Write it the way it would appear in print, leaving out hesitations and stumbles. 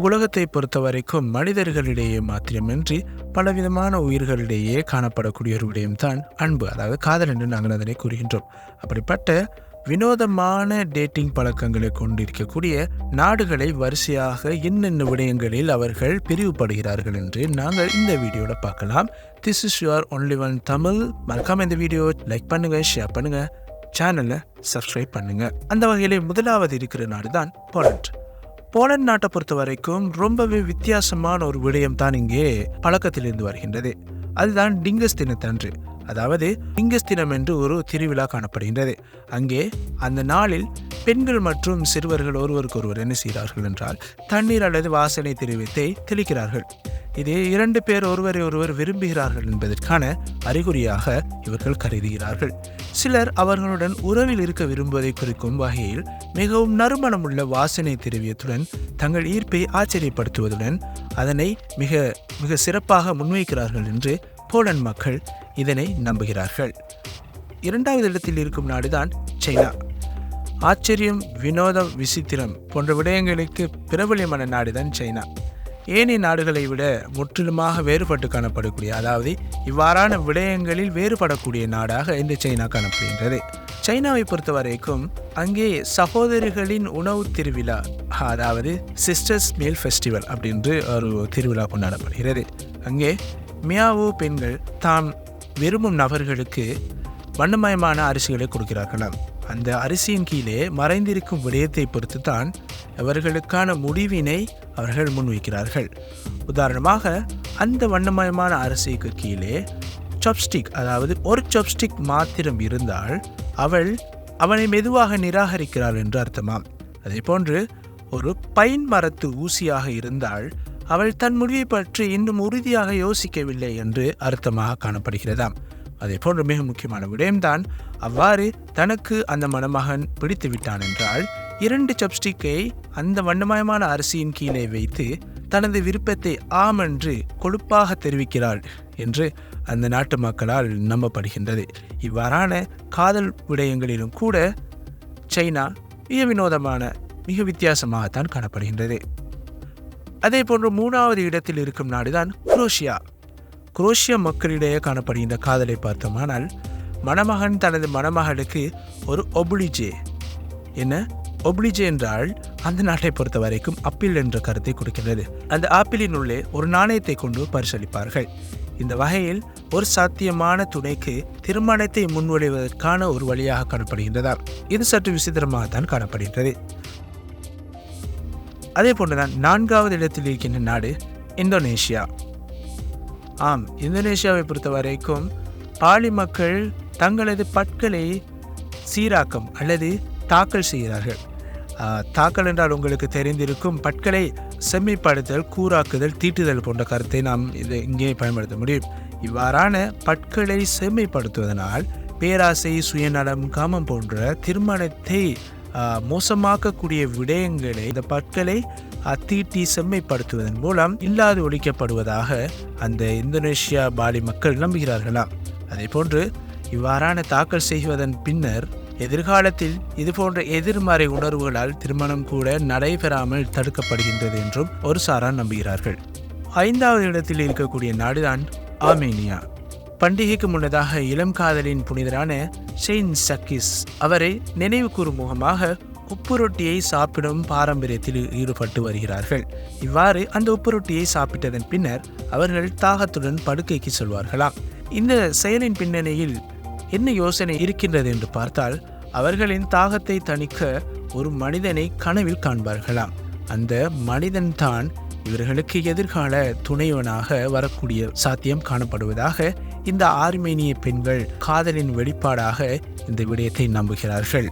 உலகத்தை பொறுத்த வரைக்கும் மனிதர்களிடையே மாத்திரமின்றி பலவிதமான உயிர்களிடையே காணப்படக்கூடிய ஒரு விடயம்தான் அன்பு, அதாவது காதல் என்று நாங்கள் அதனை கூறுகின்றோம். அப்படிப்பட்ட வினோதமான டேட்டிங் பழக்கங்களை கொண்டிருக்கக்கூடிய நாடுகளை வரிசையாக என்னென்ன விடயங்களில் அவர்கள் பிரிவுபடுகிறார்கள் என்று நாங்கள் இந்த வீடியோட பார்க்கலாம். This is your only one Tamil. மறக்காம இந்த வீடியோ லைக் பண்ணுங்க, ஷேர் பண்ணுங்க, சேனலை சப்ஸ்கிரைப் பண்ணுங்க. அந்த வகையிலே முதலாவது இருக்கிற நாடு தான் போலண்ட். போலண்ட் நாட்டை பொறுத்த வரைக்கும் ரொம்பவே வித்தியாசமான ஒரு விடயம் தான் இங்கே பழக்கத்திலிருந்து வருகின்றது. அதுதான் டிங்கஸ் தினத்தன்று, அதாவது டிங்கஸ் தினம் என்று ஒரு திருவிழா காணப்படுகின்றது. அங்கே அந்த நாளில் பெண்கள் மற்றும் சிறுவர்கள் ஒருவருக்கு ஒருவர் என்ன செய்கிறார்கள் என்றால் தண்ணீர் அல்லது வாசனை திரவியத்தை தெளிக்கிறார்கள். இது 2 பேர் ஒருவரை ஒருவர் விரும்புகிறார்கள் என்பதற்கான அறிகுறியாக இவர்கள் கருதுகிறார்கள். சிலர் அவர்களுடன் உறவில் இருக்க விரும்புவதை குறிக்கும் வகையில் மிகவும் நறுமணமுள்ள வாசனை திரவியத்துடன் தங்கள் ஈர்ப்பை ஆச்சரியப்படுத்துவதுடன் அதனை மிக மிக சிறப்பாக முன்வைக்கிறார்கள் என்று போலண்ட் மக்கள் இதனை நம்புகிறார்கள். 2வது இடத்தில் இருக்கும் நாடுதான் சைனா. ஆச்சரியம், வினோதம், விசித்திரம் போன்ற விடயங்களுக்கு பிரபலியமான நாடுதான் சைனா. ஏனைய நாடுகளை விட முற்றிலுமாக வேறுபட்டு காணப்படக்கூடிய, அதாவது இவ்வாறான விடயங்களில் வேறுபடக்கூடிய நாடாக இந்த சைனா காணப்படுகின்றது. சைனாவை பொறுத்த வரைக்கும் அங்கே சகோதரிகளின் உணவு திருவிழா, அதாவது சிஸ்டர்ஸ் மீல் ஃபெஸ்டிவல் அப்படின்று ஒரு திருவிழா கொண்டாடப்படுகிறது. அங்கே மியாவோ பெண்கள் தாம் விரும்பும் நபர்களுக்கு வண்ணமயமான அரிசிகளை கொடுக்கிறார்களாம். அந்த அரிசியின் கீழே மறைந்திருக்கும் விடயத்தை பொறுத்து தான் அவர்களுக்கான முடிவினை அவர்கள் முன்வைக்கிறார்கள். உதாரணமாக அந்த வண்ணமயமான அரிசிக்கு கீழே சாப்ஸ்டிக், அதாவது ஒரு சாப்ஸ்டிக் மாத்திரம் இருந்தால் அவனை மெதுவாக நிராகரிக்கிறாள் என்று அர்த்தமாம். அதே போன்று ஒரு பைன் மரத்து ஊசியாக இருந்தால் அவள் தன் முடிவை பற்றி இன்னும் உறுதியாக யோசிக்கவில்லை என்று அர்த்தமாக காணப்படுகிறதாம். அதே போன்று மிக முக்கியமான விடயம்தான், அவ்வாறு தனக்கு அந்த மணமகன் பிடித்து விட்டான் என்றால் 2 சாப்ஸ்டிக்கை அந்த வண்ணமயமான அரிசியின் கீழே வைத்து தனது விருப்பத்தை ஆம் என்று கொழுப்பாக தெரிவிக்கிறாள் என்று அந்த நாட்டு மக்களால் நம்பப்படுகின்றது. இவ்வாறான காதல் விடயங்களிலும் கூட சைனா மிக வினோதமான, மிக வித்தியாசமாகத்தான் காணப்படுகின்றது. அதே போன்று 3வது இடத்தில் இருக்கும் நாடுதான் குரோஷியா. குரோஷியா மக்களிடையே காணப்படுகின்ற காதலை பார்த்தோமானால் மணமகன் தனது மணமகளுக்கு ஒரு ஒப்ளிஜே, என்ன ஒப்ளிஜே என்றால் அந்த நாட்டை பொறுத்த வரைக்கும் அப்பிள் என்ற கருத்தை கொடுக்கின்றது. அந்த ஆப்பிளின் உள்ளே ஒரு நாணயத்தை கொண்டு பரிசளிப்பார்கள். இந்த வகையில் ஒரு சாத்தியமான துணைக்கு திருமணத்தை முன்வடைவதற்கான ஒரு வழியாக காணப்படுகின்றதா. இது சற்று விசித்திரமாகத்தான் காணப்படுகின்றது. அதே போன்றுதான் 4வது இடத்தில் இருக்கின்ற நாடு இந்தோனேஷியா. ஆம், இந்தோனேஷியாவை பொறுத்த வரைக்கும் பாலி மக்கள் தங்களது பற்களை சீராக்கம் அல்லது தாக்கல் செய்கிறார்கள். தாக்கல் என்றால் உங்களுக்கு தெரிந்திருக்கும், பற்களை செம்மைப்படுத்தல், கூராக்குதல், தீட்டுதல் போன்ற கருத்தை நாம் இங்கே பயன்படுத்த முடியும். இவ்வாறான பற்களை செம்மைப்படுத்துவதனால் பேராசை, சுயநலம், காமம் போன்ற திருமணத்தை மோசமாக்கக்கூடிய விடயங்களை இந்த பற்களை தீட்டி செம்மைப்படுத்துவதன் மூலம் இல்லாது ஒழிக்கப்படுவதாக அந்த இந்தோனேஷியா பாலி மக்கள் நம்புகிறார்களாம். அதே போன்று இவ்வாறான தாக்கல் செய்வதன் பின்னர் எதிர்காலத்தில் இதுபோன்ற எதிர்மறை உணர்வுகளால் திருமணம் கூட நடைபெறாமல் தடுக்கப்படுகின்றது என்றும் ஒரு சாரார் நம்புகிறார்கள். 5வது இடத்தில் இருக்கக்கூடிய நாடுதான் ஆர்மேனியா. பண்டிகைக்கு முன்னதாக இளம் காதலின் புனிதரான செயின்ட் சக்கிஸ் அவரை நினைவு கூறும் முகமாக உப்பு ரொட்டியை சாப்பிடும் பாரம்பரியத்தில் ஈடுபட்டு வருகிறார்கள். இவ்வாறு அந்த உப்பு ரொட்டியை சாப்பிட்டதன் பின்னர் அவர்கள் தாகத்துடன் படுக்கைக்கு செல்வார்களாம். இந்த செயலின் பின்னணியில் என்ன யோசனை இருக்கின்றது என்று பார்த்தால், அவர்களின் தாகத்தை தணிக்க ஒரு மனிதனை கனவில் காண்பார்களாம். அந்த மனிதன் தான் இவர்களுக்கு எதிர்கால துணைவனாக வரக்கூடிய சாத்தியம் காணப்படுவதாக இந்த ஆர்மேனிய பெண்கள் காதலின் வெளிப்பாடாக இந்த விடயத்தை நம்புகிறார்கள்.